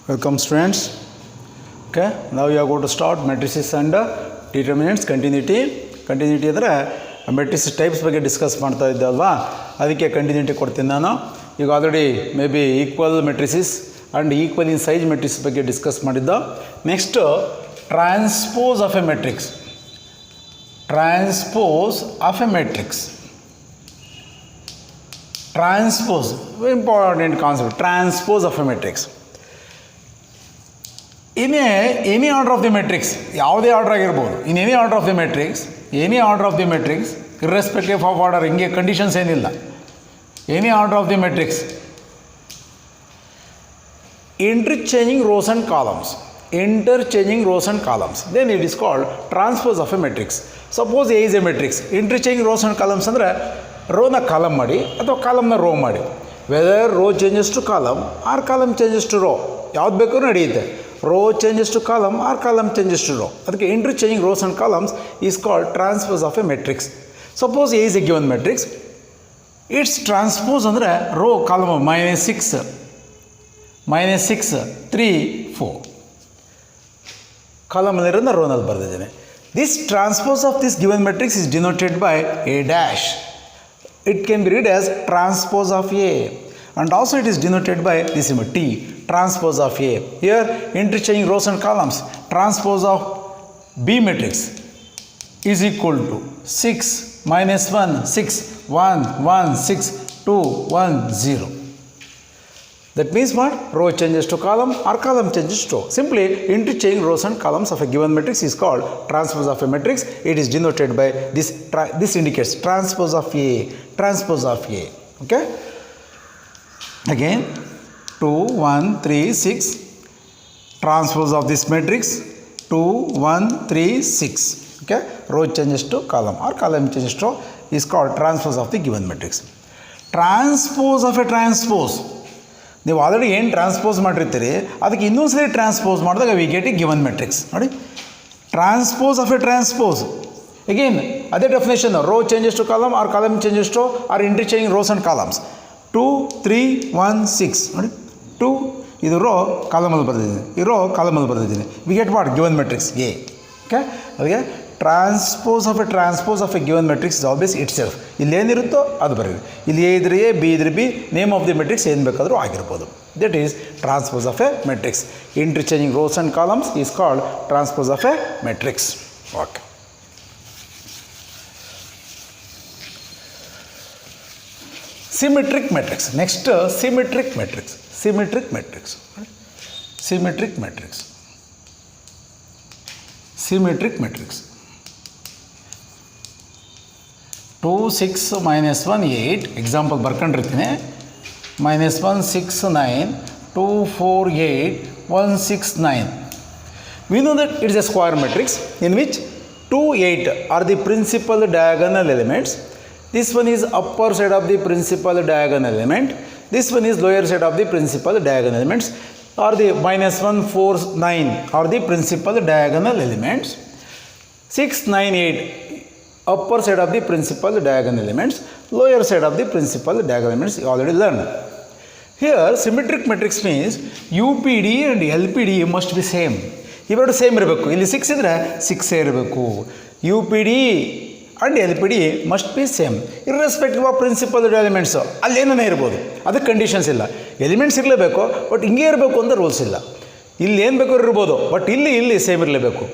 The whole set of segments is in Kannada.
Welcome students. Okay, now you are going to start matrices and determinants continuity. Continuity ಅಂದರೆ matrices types ಬಗ್ಗೆ ಡಿಸ್ಕಸ್ ಮಾಡ್ತಾ ಇದ್ದೆ ಅಲ್ವಾ, ಅದಕ್ಕೆ ಕಂಟಿನ್ಯೂಟಿ ಕೊಡ್ತೀನಿ ನಾನು. ಈಗ already may be equal matrices and equal in size matrix ಬಗ್ಗೆ ಡಿಸ್ಕಸ್ ಮಾಡಿದ್ದ. Next transpose of a matrix. Transpose of a matrix. Transpose important concept. Transpose of a matrix in any order of the matrix, ಯಾವುದೇ ಆರ್ಡರ್ ಆಗಿರ್ಬೋದು, in any order of the matrix, any order of the matrix irrespective of order, ಹಿಂಗೆ ಕಂಡೀಷನ್ಸ್ ಏನಿಲ್ಲ. Any order of the matrix, interchanging rows and columns, interchanging rows and columns, then it is called transpose of a matrix. Suppose A is a matrix, interchanging rows and columns ಅಂದರೆ ರೋನ ಕಾಲಮ್ ಮಾಡಿ ಅಥವಾ ಕಾಲಮ್ನ ರೋ ಮಾಡಿ. Whether row changes to column or column changes to row, ಯಾವ್ದು ಬೇಕಾದ್ರೂ ನಡೆಯುತ್ತೆ. Row changes to column or column changes to row, ಅದಕ್ಕೆ interchanging rows and columns is called transpose of a matrix. Suppose A is a given matrix, its transpose ಅಂದರೆ ರೋ ಕಾಲಮ್ -6 3 4 ಕಾಲಮಲ್ಲಿರೋದನ್ನ ರೋನಲ್ಲಿ ಬರೆದಿದ್ದೇನೆ. This transpose of this given matrix is denoted by A dash. It can be read as transpose of A, and also it is denoted by this symbol T, transpose of A. Here interchanging rows and columns, transpose of B matrix is equal to 6 -1 6 1 1 6 2 1 0. That means what? Row changes to column or column changes to row. Simply interchanging rows and columns of a given matrix is called transpose of a matrix. It is denoted by this. This indicates transpose of A. Transpose of A. Okay. Again, 2 1 3 6. Transpose of this matrix 2 1 3 6. Okay. Row changes to column or column changes to row is called transpose of the given matrix. Transpose of a transpose. ನೀವು ಆಲ್ರೆಡಿ ಏನು ಟ್ರಾನ್ಸ್ಪೋಸ್ ಮಾಡಿರ್ತೀರಿ ಅದಕ್ಕೆ ಇನ್ನೊಂದು ಸರಿ ಟ್ರಾನ್ಸ್ಪೋಸ್ ಮಾಡಿದಾಗ we get a given matrix. ನೋಡಿ, transpose of a transpose. Again ಅದೇ definition, row changes to column or column changes to or interchanging rows and columns. 2 3 1 6. ನೋಡಿ, 2 ಇದು ರೋ ಕಾಲಮಲ್ಲಿ ಬರೆದಿದ್ದೀನಿ, ಈ ರೋ ಕಾಲಮಲ್ಲಿ ಬರೆದಿದ್ದೀನಿ. We get what? Given matrix A. Okay, ಅದಕ್ಕೆ transpose of a given matrix is always itself. ಇಲ್ಲಿ ಏನಿರುತ್ತೋ ಅದು ಬರೀರಿ. ಇಲ್ಲಿ ಎ ಇದ್ರೆ ಎ, ಬಿ ಇದ್ರೆ B, name of the matrix ಏನು ಬೇಕಾದರೂ ಆಗಿರ್ಬೋದು. That is transpose of a matrix. Interchanging rows and columns is called transpose of a matrix. Okay, symmetric matrix. Next symmetric matrix. Symmetric matrix. Symmetric matrix. Symmetric matrix. 2 6 -1 8 example ಬರ್ಕೊಂಡಿರ್ತೀನಿ. -1 6 9 2 4 8 1 6 9. We know that it is a square matrix in which 2 8 are the principal diagonal elements. This one is upper side of the principal diagonal element. This one is lower side of the principal diagonal elements. Or the -1 4 9 are the principal diagonal elements. 6 9 8 upper side of the principal diagonal elements, lower side of the principal diagonal elements you already learned. Here symmetric matrix means UPD and LPD must be same. ಇವೆರಡು ಸೇಮ್ ಇರಬೇಕು. ಇಲ್ಲಿ 6 ಇದ್ದರೆ 6 ಇರಬೇಕು. UPD and LPD must be same irrespective of principal elements. ಅಲ್ಲಿ ಏನೇ ಇರ್ಬೋದು, ಅದಕ್ಕೆ ಕಂಡೀಷನ್ಸ್ ಇಲ್ಲ. ಎಲಿಮೆಂಟ್ಸ್ ಇರಲೇಬೇಕು, ಬಟ್ ಹಿಂಗೆ ಇರಬೇಕು ಅಂತ ರೂಲ್ಸ್ ಇಲ್ಲ. ಇಲ್ಲಿ ಏನು ಬೇಕಾದ್ರೂ ಇರ್ಬೋದು, ಬಟ್ ಇಲ್ಲಿ ಸೇಮ್ ಇರಲೇಬೇಕು.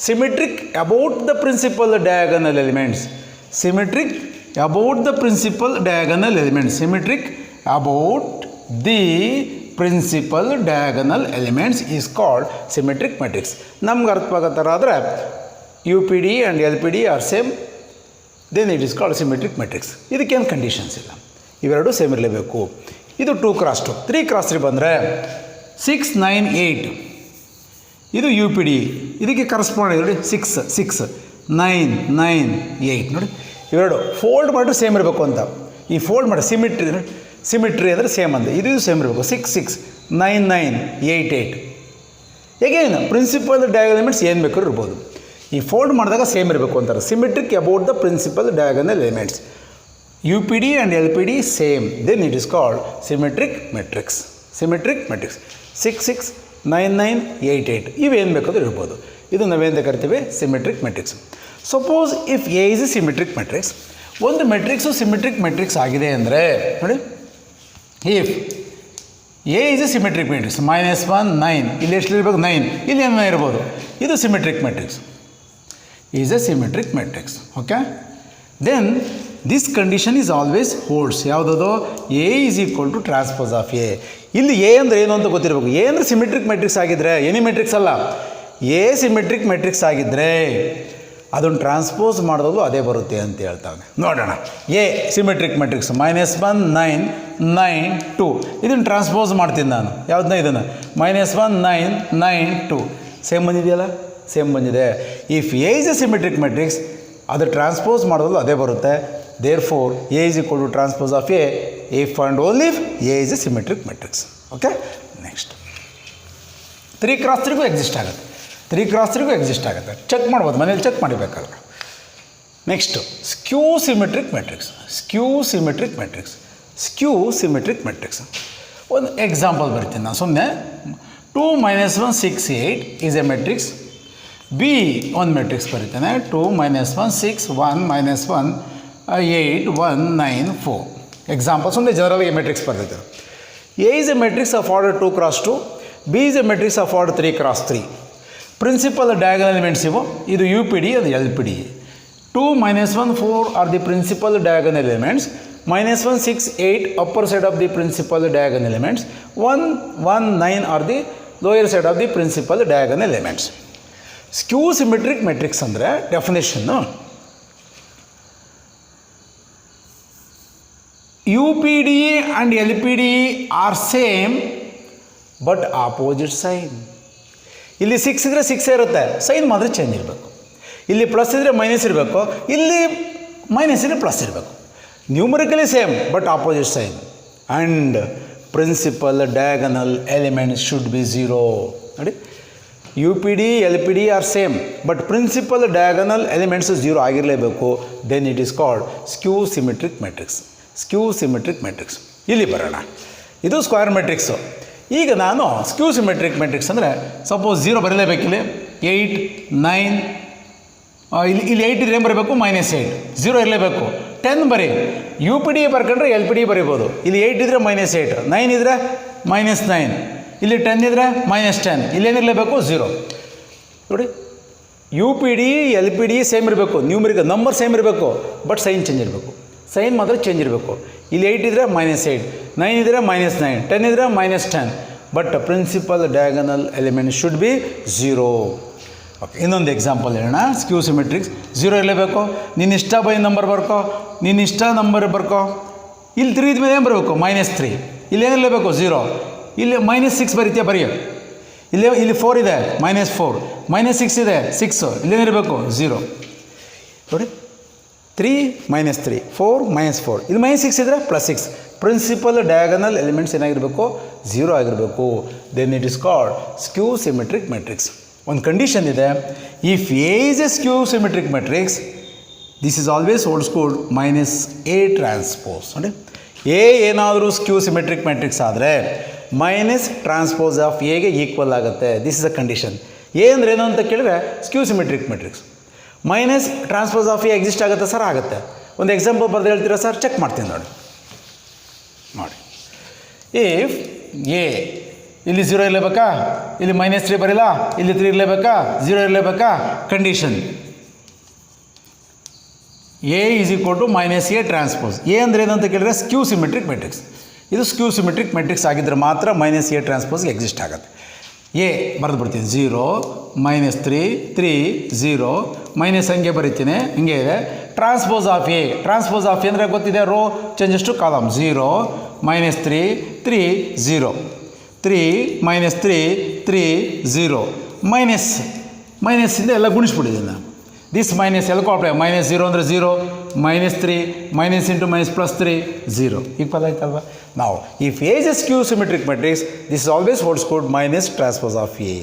Symmetric about the principal diagonal elements. Symmetric about the principal diagonal elements. Symmetric about the principal diagonal elements is called symmetric matrix. ನಮ್ಗೆ ಅರ್ಥವಾಗೋ ಥರ ಆದರೆ UPD and LPD are same, then it is called symmetric matrix. ಇದಕ್ಕೇನು ಕಂಡೀಷನ್ಸ್ ಇಲ್ಲ, ಇವೆರಡು ಸೇಮ್ ಇರಲೇಬೇಕು. ಇದು 2 x 2. 3 x 3 ಬಂದರೆ 6 9 8 ಇದು UPD. ಇದಕ್ಕೆ ಕರೆಸ್ಪಾಂಡ್ ನೋಡಿ 6 6 9 9 8. ನೋಡಿ, ಇವೆರಡು ಫೋಲ್ಡ್ ಮಾಡಿದ್ರೆ ಸೇಮ್ ಇರಬೇಕು ಅಂತ. ಈ ಫೋಲ್ಡ್ ಮಾಡಿ ಸಿಮಿಟ್ರಿ ಅಂದರೆ ಸೇಮ್ ಅಂತ. ಇದು ಸೇಮ್ ಇರಬೇಕು. 6 6 9 9 8 8. ಹೇಗೇನು ಪ್ರಿನ್ಸಿಪಲ್ ಡಯಾಗನಲ್ ಎಲಿಮೆಂಟ್ಸ್ ಏನು ಬೇಕಾದ್ರೂ ಇರ್ಬೋದು. ಈ ಫೋಲ್ಡ್ ಮಾಡಿದಾಗ ಸೇಮ್ ಇರಬೇಕು ಅಂತಾರೆ. Symmetric about the principal diagonal elements. UPD and LPD same, then it is called symmetric matrix. Symmetric matrix. 6 6 9 9 8 8 ಇವೇನು ಬೇಕಾದರೂ ಇರ್ಬೋದು. ಇದು ನಾವೇನು ಕರಿತೀವಿ symmetric matrix. Suppose if A is a symmetric matrix, ಒಂದು ಮೆಟ್ರಿಕ್ಸು ಸಿಮೆಟ್ರಿಕ್ ಮೆಟ್ರಿಕ್ಸ್ ಆಗಿದೆ ಅಂದರೆ ನೋಡಿ, if A is a symmetric matrix -1 9 ಇಲ್ಲಿ ಎಷ್ಟು ಇರಬೇಕು 9 ಇಲ್ಲಿ ಏನೋ ಇರ್ಬೋದು, ಇದು symmetric matrix is a symmetric matrix. Okay, then this condition is always holds. ಯಾವುದದು? A is equal to transpose of A. ಇಲ್ಲಿ ಎ ಅಂದರೆ ಏನು ಅಂತ ಗೊತ್ತಿರಬೇಕು. ಎ ಅಂದರೆ ಸಿಮೆಟ್ರಿಕ್ ಮೆಟ್ರಿಕ್ಸ್ ಆಗಿದ್ದರೆ, ಎನಿ ಮೆಟ್ರಿಕ್ಸ್ ಅಲ್ಲ, ಎ ಸಿಮೆಟ್ರಿಕ್ ಮೆಟ್ರಿಕ್ಸ್ ಆಗಿದ್ದರೆ ಅದನ್ನು ಟ್ರಾನ್ಸ್ಪೋಸ್ ಮಾಡೋದು ಅದೇ ಬರುತ್ತೆ ಅಂತ ಹೇಳ್ತಾವೆ. ನೋಡೋಣ, ಎ ಸಿಮೆಟ್ರಿಕ್ ಮೆಟ್ರಿಕ್ಸ್ -1 9 9 2 ಇದನ್ನು ಟ್ರಾನ್ಸ್ಪೋಸ್ ಮಾಡ್ತೀನಿ ನಾನು. ಯಾವುದನ್ನ? ಇದನ್ನು -1 9 9 2 ಸೇಮ್ ಬಂದಿದೆಯಲ್ಲ, ಸೇಮ್ ಬಂದಿದೆ. If A is a symmetric matrix, ಅದು ಟ್ರಾನ್ಸ್ಪೋಸ್ ಮಾಡೋದು ಅದೇ ಬರುತ್ತೆ. Therefore A is equal to transpose of A if and only if A is a symmetric matrix. Okay, next 3x3ಗೂ ಎಕ್ಸಿಸ್ಟ್ ಆಗುತ್ತೆ. 3x3ಗೂ ಎಕ್ಸಿಸ್ಟ್ ಆಗುತ್ತೆ, ಚೆಕ್ ಮಾಡ್ಬೋದು, ಮನೇಲಿ ಚೆಕ್ ಮಾಡಿಬೇಕಾದ್ರೆ. Next skew symmetric matrix. Skew symmetric matrix, skew symmetric matrix ಒಂದು ಎಕ್ಸಾಂಪಲ್ ಬರ್ತೀನಿ ನಾನು ಸುಮ್ಮನೆ. 2 - 1 6 8 ಈಸ್ ಎ ಮೆಟ್ರಿಕ್ಸ್. ಬಿ ಒಂದು ಮೆಟ್ರಿಕ್ಸ್ ಬರೀತಾನೆ, 2 - 1 6 1 - 1 8 1 9 4. ಎಕ್ಸಾಂಪಲ್ ಸುಮ್ಮನೆ ಜನರಲ್ಗೆ ಮೆಟ್ರಿಕ್ಸ್ ಬರ್ತೈತೆ. A is a matrix of order 2x2, B is a matrix of order 3x3. Principal diagonal elements ಇವು. ಇದು ಯು ಪಿ ಡಿ, ಅದು L P D. 2 - 1 4 are the principal diagonal elements. -1 6 8 upper side of the principal diagonal elements. 1 1 9 are the lower side of the principal diagonal elements. Skew symmetric matrix ಅಂದರೆ definition, you P D and L P D are same but opposite sign. ಇಲ್ಲಿ 6 ಇದ್ದರೆ 6 ಇರುತ್ತೆ, ಸೈನ್ ಮಾತ್ರ ಚೇಂಜ್ ಇರಬೇಕು. ಇಲ್ಲಿ ಪ್ಲಸ್ ಇದ್ದರೆ ಮೈನಸ್ ಇರಬೇಕು, ಇಲ್ಲಿ ಮೈನಸ್ ಇದ್ದರೆ ಪ್ಲಸ್ ಇರಬೇಕು. Numerically same but opposite sign. And principal diagonal elements should be 0. ನೋಡಿ, U P D L P D are same but principal diagonal elements 0 ಆಗಿರಲೇಬೇಕು. Then it is called skew symmetric matrix. Skew symmetric matrix. ಇಲ್ಲಿ ಬರೋಣ, ಇದು ಸ್ಕ್ವೇರ್ ಮೆಟ್ರಿಕ್ಸು. ಈಗ ನಾನು ಸ್ಕ್ಯೂ ಸಿಮೆಟ್ರಿಕ್ ಮೆಟ್ರಿಕ್ಸ್ ಅಂದರೆ ಸಪೋಸ್ 0 ಬರಲೇಬೇಕಿಲ್ಲಿ, 8 9 ಇಲ್ಲಿ 8 ಇದ್ರೆ ಏನು ಬರೀಬೇಕು? -8. 0 ಇರಲೇಬೇಕು. 10 ಬರೀ. ಯು ಪಿ ಡಿ ಬರ್ಕೊಂಡ್ರೆ ಎಲ್ ಪಿ ಡಿ ಬರೀಬೋದು. ಇಲ್ಲಿ 8 ಇದ್ದರೆ -8, 9 ಇದ್ದರೆ -9, ಇಲ್ಲಿ 10 ಇದ್ದರೆ -10, ಇಲ್ಲೇನಿರಲೇಬೇಕು? 0. ನೋಡಿ, U P D L P D same ಇರಬೇಕು, ನ್ಯೂಮರಿಕಲ್ ನಂಬರ್ ಸೇಮ್ ಇರಬೇಕು, ಬಟ್ ಸೈನ್ ಚೇಂಜ್ ಇರಬೇಕು. ಸೈನ್ ಮಾತ್ರ ಚೇಂಜ್ ಇರಬೇಕು. ಇಲ್ಲಿ 8 ಇದ್ದರೆ -8, 9 ಇದ್ದರೆ -9, 10 ಇದ್ದರೆ -10, but principal diagonal element should be 0. Okay, ಇನ್ನೊಂದು ಎಕ್ಸಾಂಪಲ್ ಹೇಳೋಣ. ಸ್ಕ್ಯೂ ಸಿಮೆಟ್ರಿಕ್ಸ್ 0 ಇರಲೇಬೇಕು. ನಿನ್ನ ಇಷ್ಟ ಬೈ ನಂಬರ್ ಬರ್ಕೋ, ನಿನ್ನ ಇಷ್ಟ ನಂಬರ್ ಬರ್ಕೋ. ಇಲ್ಲಿ 3 ಇದ್ಮೇಲೆ ಏನು ಬರಬೇಕು? -3. ಇಲ್ಲಿ ಏನಿರಲೇಬೇಕು? 0. ಇಲ್ಲಿ -6 ಬರೀತೀಯ, ಬರೆಯೋ. ಇಲ್ಲಿ 4 ಇದೆ, -4, -6 ಇದೆ 6, ಇಲ್ಲೇನಿರಬೇಕು? 0. ನೋಡಿ, 3 -3 4 -4, ಇಲ್ಲಿ -6 ಇದ್ದರೆ +6. ಪ್ರಿನ್ಸಿಪಲ್ ಡಯಾಗನಲ್ ಎಲಿಮೆಂಟ್ಸ್ ಏನಾಗಿರಬೇಕು? 0 ಆಗಿರಬೇಕು. Then it is called skew symmetric matrix. ಒಂದು ಕಂಡೀಷನ್ ಇದೆ, if A is a skew symmetric matrix, this is always holds good -A transpose. ನೋಡಿ, ಎ ಏನಾದರೂ ಸ್ಕ್ಯೂ ಸಿಮೆಟ್ರಿಕ್ ಮೆಟ್ರಿಕ್ಸ್ ಆದರೆ ಮೈನಸ್ ಟ್ರಾನ್ಸ್ಪೋಸ್ ಆಫ್ ಎಗೆ ಈಕ್ವಲ್ ಆಗುತ್ತೆ. This is a condition. A ಅಂದರೆ ಏನು ಅಂತ ಕೇಳಿದ್ರೆ skew symmetric matrix. Minus transpose of A exist ಆಗುತ್ತೆ ಸರ್? ಆಗುತ್ತೆ. ಒಂದು ಎಕ್ಸಾಂಪಲ್ ಬರೆದು ಹೇಳ್ತೀರಾ ಸರ್? ಚೆಕ್ ಮಾಡ್ತೀನಿ ನೋಡಿ. ಇಫ್ ಎ ಇಲ್ಲಿ 0 ಇರಲೇಬೇಕಾ? ಇಲ್ಲಿ -3 ಬರಿಲ್ಲ, ಇಲ್ಲಿ 3 ಇರಲೇಬೇಕಾ? 0 ಇರಲೇಬೇಕಾ? Condition A is equal to -A transpose. A ಅಂದರೆ ಏನಂತ ಕೇಳಿದ್ರೆ ಸ್ಕ್ಯೂ ಸಿಮೆಟ್ರಿಕ್ ಮೆಟ್ರಿಕ್ಸ್. ಇದು ಸ್ಕ್ಯೂ ಸಿಮೆಟ್ರಿಕ್ ಮೆಟ್ರಿಕ್ಸ್ ಆಗಿದ್ದರೆ ಮಾತ್ರ -A ಟ್ರಾನ್ಸ್ಪೋಸ್ಗೆ ಎಕ್ಸಿಸ್ಟ್ ಆಗುತ್ತೆ. ಎ ಬರೆದು ಬಿಡ್ತೀನಿ, 0 -3 3 0 ಮೈನಸ್ ಹಂಗೆ ಬರೀತೀನಿ, ಹಿಂಗೆ ಇದೆ. Transpose of a, transpose of A ಅಂದರೆ ಗೊತ್ತಿದೆ, ರೋ ಚೇಂಜಸ್ ಟು ಕಾಲಮ್. 0 -3 3 0 3 -3 3 0 ಮೈನಸ್ಸಿಂದ ಎಲ್ಲ ಗುಣಿಸ್ಬಿಟ್ಟಿದ್ದೀನಿ ನಾನು. ದಿಸ್ ಮೈನಸ್ ಎಲ್ಲ ಕಾಪಿ -0 ಅಂದರೆ 0 -3 ಮೈನಸ್ ಇಂಟು ಮೈನಸ್ +3 0 ಈಕ್ವಲ್ ಆಯ್ತಲ್ವ. ನಾವು if A is a skew symmetric matrix, this is always holds good minus transpose of A.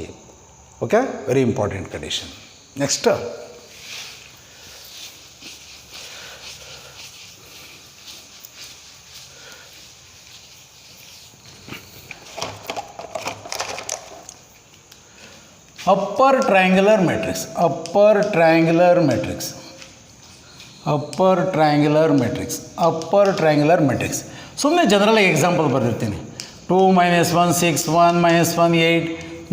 Okay, very important condition. Next upper triangular matrix, upper triangular matrix, upper triangular matrix, upper triangular matrix. ಸುಮ್ಮನೆ ಜನರಲಾಗಿ ಎಕ್ಸಾಂಪಲ್ ಬರೆದಿರ್ತೀನಿ. 2 - 1 6 1 - 1 8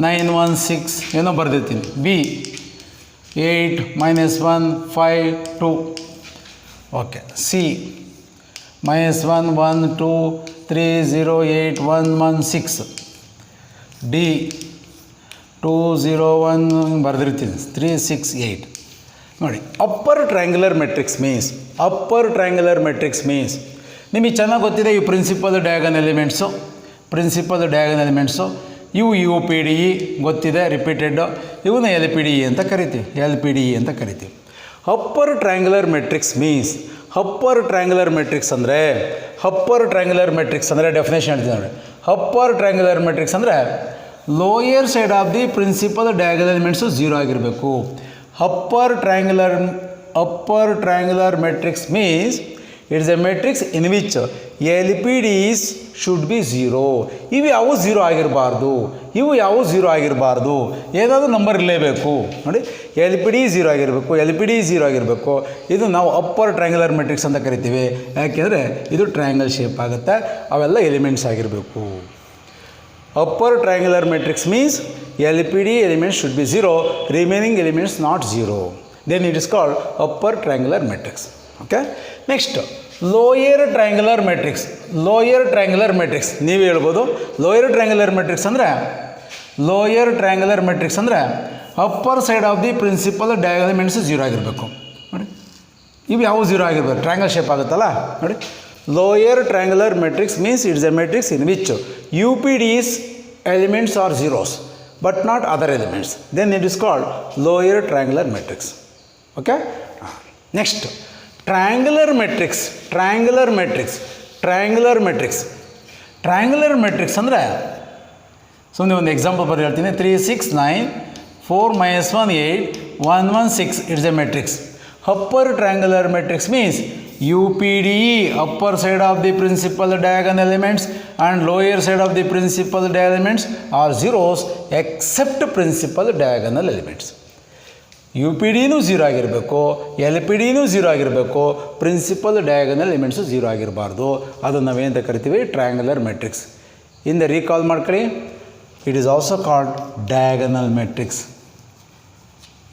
9 1 6 ಏನೋ ಬರೆದಿರ್ತೀನಿ. ಬಿ 8 - 1 5 2. ಓಕೆ. ಸಿ -1 1 2 3 0 8 1 1 6. ಡಿ 2 0 1 ಬರೆದಿರ್ತೀನಿ 3 6 8. ನೋಡಿ, upper triangular matrix means, upper triangular matrix means ನಿಮಗೆ ಚೆನ್ನಾಗಿ ಗೊತ್ತಿದೆ. ಈ principal diagonal elements, principal diagonal elements ಇವು ಯು ಪಿ ಡಿ ಇ ಗೊತ್ತಿದೆ, ರಿಪೀಟೆಡ್ಡು. ಇವನ್ನ ಎಲ್ ಪಿ ಡಿ ಇ ಅಂತ ಕರಿತೀವಿ, ಎಲ್ ಪಿ ಡಿ ಇ ಅಂತ ಕರಿತೀವಿ. Upper triangular matrix means, upper triangular matrix ಅಂದರೆ, ಅಪ್ಪರ್ ಟ್ರಯಾಂಗ್ಯುಲರ್ ಮೆಟ್ರಿಕ್ಸ್ ಅಂದರೆ ಡೆಫಿನೇಷನ್ ಹೇಳ್ತೀನಿ ನೋಡಿ. ಅಪ್ಪರ್ ಟ್ರಯಾಂಗ್ಯುಲರ್ ಮೆಟ್ರಿಕ್ಸ್ ಅಂದರೆ lower side of the principal diagonal elements 0 ಆಗಿರಬೇಕು. Upper triangular matrix means it is a matrix in which L P D is should be 0. ಇವು ಯಾವ 0 ಆಗಿರಬಾರ್ದು, ಇವು ಯಾವ 0 ಆಗಿರಬಾರ್ದು, ಏನಾದರೂ ನಂಬರ್ ಇರಲೇಬೇಕು. ನೋಡಿ, ಎಲ್ ಪಿ ಡಿ 0 ಆಗಿರಬೇಕು, ಎಲ್ ಪಿ ಡಿ 0 ಆಗಿರಬೇಕು. ಇದು ನಾವು ಅಪ್ಪರ್ ಟ್ರಯಾಂಗ್ಯುಲರ್ ಮೆಟ್ರಿಕ್ಸ್ ಅಂತ ಕರಿತೀವಿ. ಯಾಕೆಂದರೆ ಇದು ಟ್ರಯಾಂಗಲ್ ಶೇಪ್ ಆಗುತ್ತೆ, ಅವೆಲ್ಲ ಎಲಿಮೆಂಟ್ಸ್ ಆಗಿರಬೇಕು. Upper triangular matrix means L P D elements should be 0, remaining elements not 0. Then it is called upper triangular matrix. Okay. Next lower triangular matrix. Lower triangular matrix ನೀವು ಹೇಳ್ಬೋದು. ಲೋಯರ್ ಟ್ರಯಾಂಗ್ಯುಲರ್ ಮೆಟ್ರಿಕ್ಸ್ ಅಂದರೆ, ಲೋಯರ್ ಟ್ರಯಾಂಗ್ಯುಲರ್ ಮೆಟ್ರಿಕ್ಸ್ ಅಂದರೆ upper side of the principal diagonal elements 0 ಆಗಿರಬೇಕು. ನೋಡಿ, ಇವು ಯಾವ 0 ಆಗಿರ್ಬೇಕು, ಟ್ರಯಾಂಗಲ್ ಶೇಪ್ ಆಗುತ್ತಲ್ಲ. ನೋಡಿ, lower triangular matrix means it's a matrix in which U P D's elements are 0s but not other elements. Then it is called lower triangular matrix. Okay. Next, triangular matrix. Triangular matrix. Triangular matrix. Triangular matrix ಅಂದರೆ ಸುಮ್ಮನೆ ಒಂದು ಎಕ್ಸಾಂಪಲ್ ಬರೀ ಹೇಳ್ತೀನಿ. 3 6 9 4 - 1 8 1 1 6 it's a matrix. Upper triangular matrix means UPDE, upper side of the principal diagonal elements and lower side of the principal diagonal elements are 0s except principal diagonal elements. UPDನೂ 0 ಆಗಿರಬೇಕು, LPDನೂ 0 ಆಗಿರಬೇಕು, ಪ್ರಿನ್ಸಿಪಲ್ ಡಯಾಗನಲ್ ಎಲಿಮೆಂಟ್ಸು 0 ಆಗಿರಬಾರ್ದು. ಅದನ್ನು ನಾವೇನಂತ ಕರಿತೀವಿ, ಟ್ರಯಾಂಗ್ಯುಲರ್ ಮೆಟ್ರಿಕ್ಸ್. ಹಿಂದೆ ರೀಕಾಲ್ ಮಾಡ್ಕೊಳ್ಳಿ, it is also called diagonal matrix.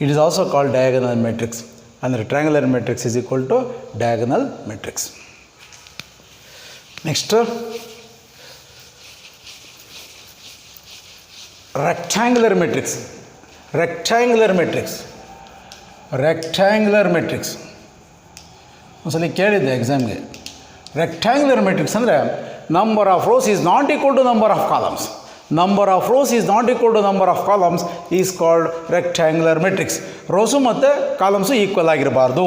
It is also called diagonal matrix. ಅಂದರೆ triangular matrix is equal to diagonal matrix. Next, rectangular matrix. Rectangular matrix, rectangular matrix ಒಂದ್ಸಲ ಕೇಳಿದ್ದೆ ಎಕ್ಸಾಮ್ಗೆ. ರೆಕ್ಟ್ಯಾಂಗ್ಯುಲರ್ ಮೆಟ್ರಿಕ್ಸ್ ಅಂದರೆ number of rows is not equal to number of columns. Number of rows is not equal to number of columns is called rectangular matrix. Rows ಮತ್ತು ಕಾಲಮ್ಸು ಈಕ್ವಲ್ ಆಗಿರಬಾರ್ದು.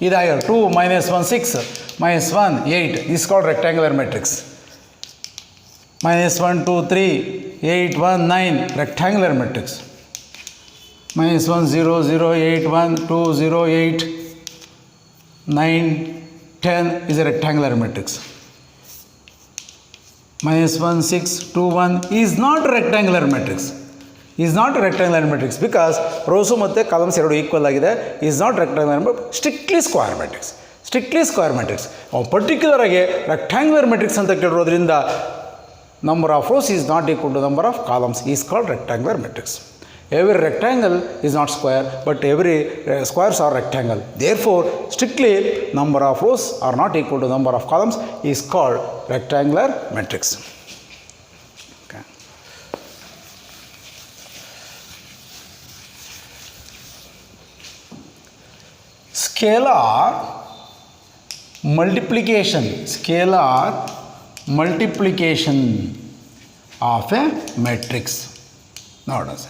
ಇದಾಗಿ 2 - 1 6 - 1 8 is called rectangular matrix. -1 2 3 8 1 9 rectangular matrix. -1 0 0 8 1 2 0 8 9 10 is a rectangular matrix. -1 6 2 1 is not a rectangular matrix. Is not a rectangular matrix because rows ಮತ್ತು ಕಾಲಮ್ಸ್ ಎರಡು ಈಕ್ವಲ್ ಆಗಿದೆ. Is not rectangular, strictly square matrix. Strictly square matrix. Particular ಆಗಿ ರೆಕ್ಟ್ಯಾಂಗ್ಯುಲರ್ ಮ್ಯಾಟ್ರಿಕ್ಸ್ ಅಂತ ಕೇಳಿರೋದ್ರಿಂದ number of rows is not equal to number of columns is called rectangular matrix. Every rectangle is not square, but every squares are rectangle. Therefore, strictly number of rows are not equal to number of columns is called rectangular matrix. Okay. Scalar multiplication. Scalar multiplication of a matrix. Notice.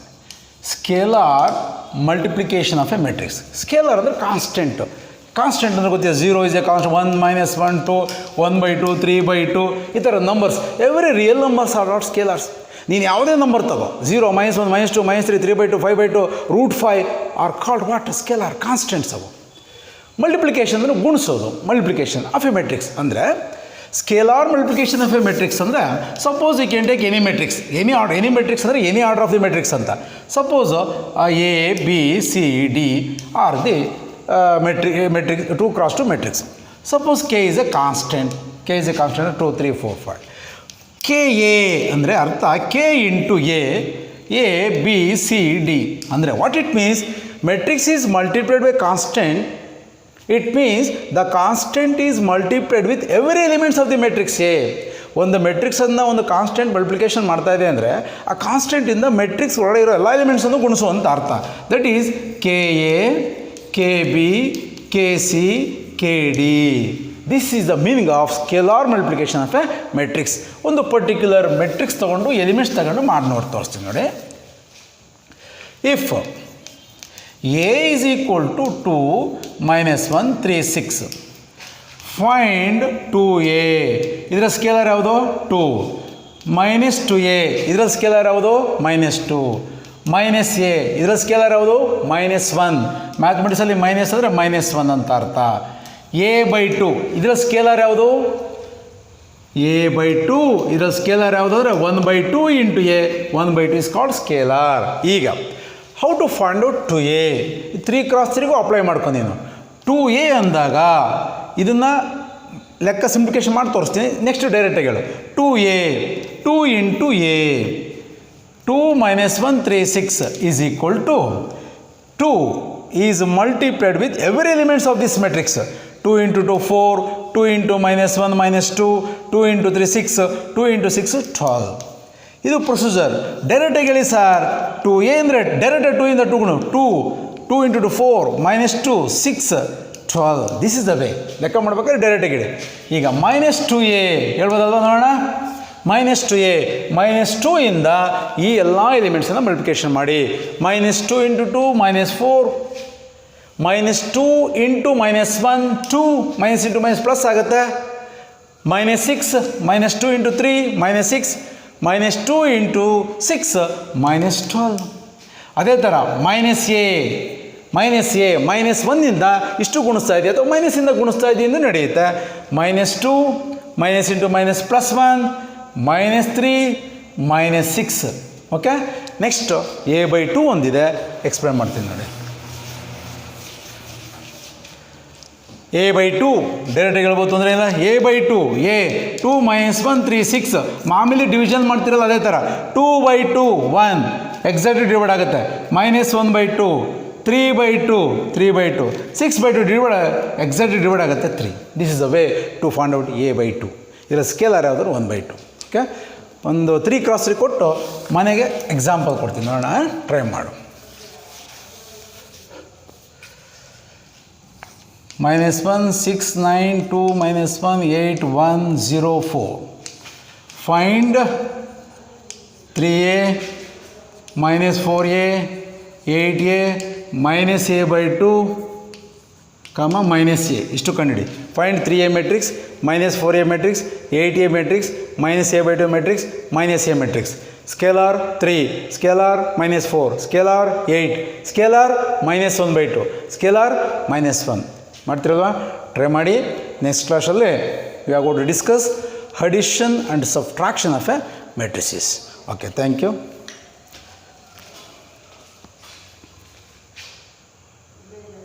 Scalar multiplication of a matrix. Scalar ಅಂದರೆ ಕಾನ್ಸ್ಟೆಂಟು. ಕಾನ್ಸ್ಟೆಂಟ್ ಅಂದರೆ ಗೊತ್ತಿದೆ, 0 is a constant, 1 - 1 2 1/2 3/2 ಈ ಥರ numbers. Every real numbers are not scalars. ನೀನು ಯಾವುದೇ ನಂಬರ್ ತಗೋ, 0 - 1 - 2 - 3 3/2 5/2 √5 are called what, scalar, constants ಅವು. ಮಲ್ಟಿಪ್ಲಿಕೇಶನ್ ಅಂದರೆ ಗುಣಿಸೋದು. ಮಲ್ಟಿಪ್ಲಿಕೇಶನ್ ಆಫ್ ಎ ಮೆಟ್ರಿಕ್ಸ್ ಅಂದರೆ scalar multiplication of a matrix ಅಂದರೆ suppose you can take any matrix, any matrix ಅಂದರೆ any order of the matrix ಅಂತ. Suppose A B C D are the matrix 2 × 2 matrix. Suppose K is a constant, 2 3 4 5. K A ಅಂದರೆ ಅರ್ಥ K into A B C D ಅಂದರೆ what it means, matrix is multiplied by constant. It means the constant is multiplied with every elements of the matrix A. ಒಂದು ಮೆಟ್ರಿಕ್ಸನ್ನು ಒಂದು ಕಾನ್ಸ್ಟೆಂಟ್ ಮಲ್ಟಿಪ್ಲಿಕೇಶನ್ ಮಾಡ್ತಾ ಇದೆ ಅಂದರೆ ಆ ಕಾನ್ಸ್ಟೆಂಟಿಂದ ಮೆಟ್ರಿಕ್ಸ್ ಒಳಗಡೆ ಇರೋ ಎಲ್ಲ ಎಲಿಮೆಂಟ್ಸನ್ನು ಗುಣಿಸುವಂಥ ಅರ್ಥ. That is K A, K B, K C, K D. This is the meaning of scalar multiplication of a matrix. ಒಂದು ಪರ್ಟಿಕ್ಯುಲರ್ ಮೆಟ್ರಿಕ್ಸ್ ತೊಗೊಂಡು ಎಲಿಮೆಂಟ್ಸ್ ತಗೊಂಡು ಮಾಡಿ ತೋರಿಸ್ತೀನಿ ನೋಡಿ. If A is equal to 2 - 1 3 6, find 2a. ಇದರ ಸ್ಕೇಲರ್ ಯಾವುದು? 2. -2a ಇದರ ಸ್ಕೇಲರ್ ಯಾವುದು? -2. -a ಇದರ ಸ್ಕೇಲರ್ ಯಾವುದು? -1. ಮ್ಯಾಥಮೆಟಿಕ್ಸಲ್ಲಿ ಮೈನಸ್ ಅಂದರೆ -1 ಅಂತ ಅರ್ಥ. a/2 ಇದರ ಸ್ಕೇಲರ್ ಯಾವುದು? a/2 ಇದರ ಸ್ಕೇಲರ್ ಯಾವುದು ಅಂದರೆ 1/2 into a. 1/2 is called scalar. ಈಗ how to find out 2a? 3 × 3ಗೂ ಅಪ್ಲೈ ಮಾಡ್ಕೊಂಡು ನೀನು 2a ಅಂದಾಗ ಇದನ್ನು ಲೆಕ್ಕ ಸಿಂಪ್ಲಿಕೇಶನ್ ಮಾಡಿ ತೋರಿಸ್ತೀನಿ. ನೆಕ್ಸ್ಟ್ ಡೈರೆಕ್ಟಾಗಿ ಹೇಳು. 2a 2 into a 2 - 1 3 6 is equal to 2 is multiplied with every elements of this matrix. 2 × 2 4, 2 × -1 -2, 2 × 3 6, 2 × 6 12. ಇದು ಪ್ರೊಸೀಜರ್. ಡೈರೆಕ್ಟಾಗಿ ಹೇಳಿ ಸರ್. 2a ಅಂದರೆ ಡೈರೆಕ್ಟ್ 2 ಇಂದ 2 ಗುಣ 2 2 × 2 4 -2 6 12. This is the way. ಲೆಕ್ಕ ಮಾಡ್ಬೇಕಾದ್ರೆ ಡೈರೆಕ್ಟಾಗಿ ಹೇಳಿ. ಈಗ -2a ಹೇಳ್ಬೋದಲ್ವ ನೋಡೋಣ. -2a -2 ಇಂದ ಈ ಎಲ್ಲ ಎಲಿಮೆಂಟ್ಸನ್ನು ಮಲ್ಟಿಪ್ಲಿಕೇಶನ್ ಮಾಡಿ. -2 × 2 -4, -2 × -1 2, - ಇಂಟು - ಪ್ಲಸ್ ಆಗುತ್ತೆ. -6 -2 × 3 -6, -2 × 6 -12. ಅದೇ ಥರ -1ಇಂದ ಇಷ್ಟು ಗುಣಿಸ್ತಾ ಇದೆಯಾ ಅಥವಾ ಮೈನಸ್ಸಿಂದ ಗುಣಿಸ್ತಾ ಇದೆಯಾ ಎಂದು ನಡೆಯುತ್ತೆ. -2 -ಇಂಟು - +1 -3 -6. ಓಕೆ, ನೆಕ್ಸ್ಟ್ a/2 ಒಂದಿದೆ, ಎಕ್ಸ್ಪ್ಲೇನ್ ಮಾಡ್ತೀನಿ ನೋಡಿ. a/2 ಡೈರೆಕ್ಟಾಗಿ ಹೇಳ್ಬೋದು, ತೊಂದರೆ ಇಲ್ಲ. a/2 2 - 1 3 6. ಮಾಮೂಲಿ ಡಿವಿಷನ್ ಮಾಡ್ತಿರಲ್ಲ ಅದೇ ಥರ. 2/2 1 ಎಕ್ಸಾಕ್ಟ್ಲಿ ಡಿವೈಡ್ ಆಗುತ್ತೆ. -1/2 3/2 3/2 6/2 ಡಿವೈಡ್ ಎಕ್ಸಾಕ್ಟ್ಲಿ ಡಿವೈಡ್ ಆಗುತ್ತೆ 3. This is the way to find out a/2. ಇದರ ಸ್ಕೇಲರ್ ಯಾವ್ದಾದ್ರು 1/2. ಓಕೆ, ಒಂದು 3 × 3 ಕೊಟ್ಟು ಮನೆಗೆ ಎಕ್ಸಾಂಪಲ್ ಕೊಡ್ತೀನಿ ನೋಡೋಣ, ಟ್ರೈ ಮಾಡು. -1 6 9 2 -1 8 1 0 4. Find 3a -4a 8a -a/2, -a ಇಷ್ಟು ಕಂಡುಹಿಡಿ. Find 3a matrix, -4a matrix, 8a matrix, -a/2 matrix, -a matrix. Scalar 3, scalar -4, scalar 8, scalar -1/2, scalar -1. ಮಾಡ್ತಿರಲ್ವಾ? ಟ್ರೈ ಮಾಡಿ. ನೆಕ್ಸ್ಟ್ ಕ್ಲಾಸಲ್ಲಿ we are going to discuss addition and subtraction of a matrices. Okay, thank you.